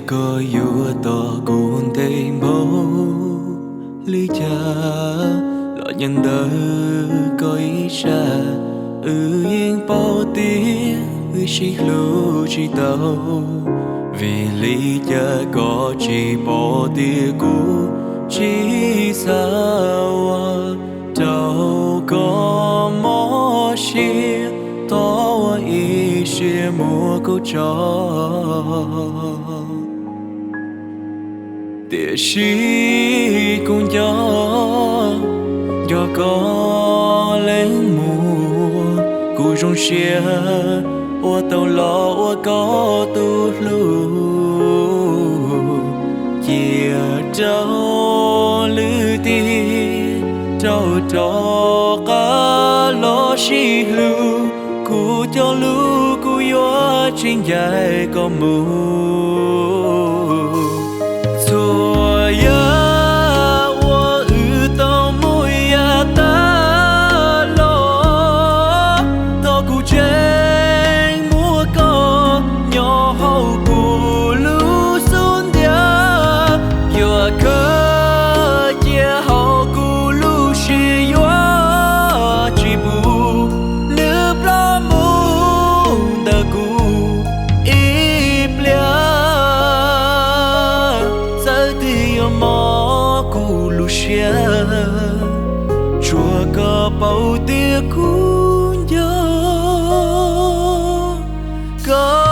có yêu to cuốn tay mô lý cha lo nhân đời có ý xa yên bao tiếng chỉ lưu chỉ tàu vì lý cha có chỉ bỏ tia cũ chỉ sao đâu có mò chia to ý chia mua câu cho địa chỉ cũng cho có lên mùa cù trong xe ô tàu lò ô có tu lu chia trâu lư ti trâu trâu cá lo xì lu cù cho lu cù yo trên dài có mù chùa có bao tia cũng nhớ có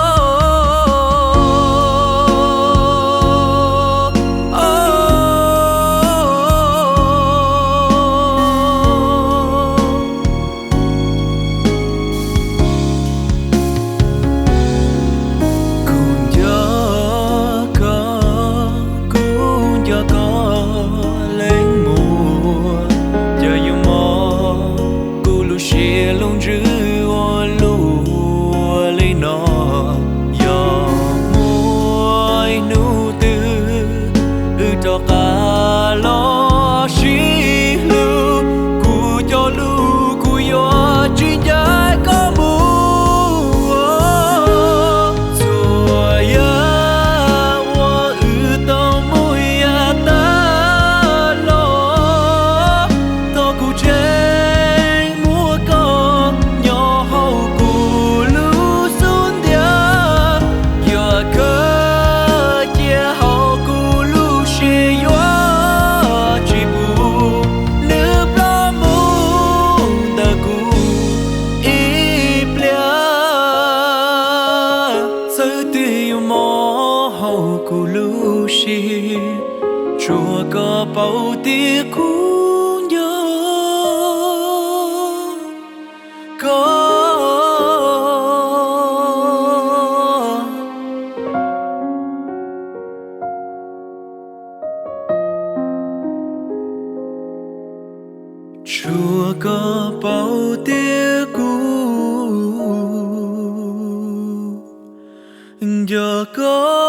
chùa có bao tia cũng nhớ có chùa có bao tia cũng giờ có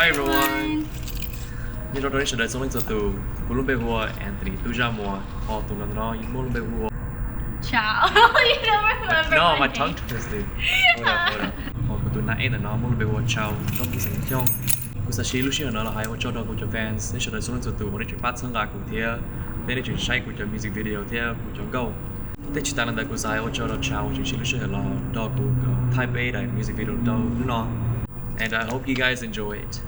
Hi everyone. Như đó đấy sẽ đợi sống cho tù. Cú luôn bê hùa Anthony tu ra mùa. Họ tụ lần nó những mô luôn bê hùa. Ciao. You don't remember No, my my name. tongue twisted. Hold up. Họ của tụ nãy là nó mô luôn bê hùa chào trong cái sảnh trong. Cú sẽ chỉ lúc xưa nó là hai họ cho đó của cho fans. Nên sẽ đợi sống cho tù. Họ đi chuyển phát sân gà cùng thia. Nên đi chuyển say của cho music video thia của cho go. Thế chỉ ta là đại của sai họ cho đó chào chỉ lúc xưa là đó của Type A đại music video đâu nó. And I hope you guys enjoy it.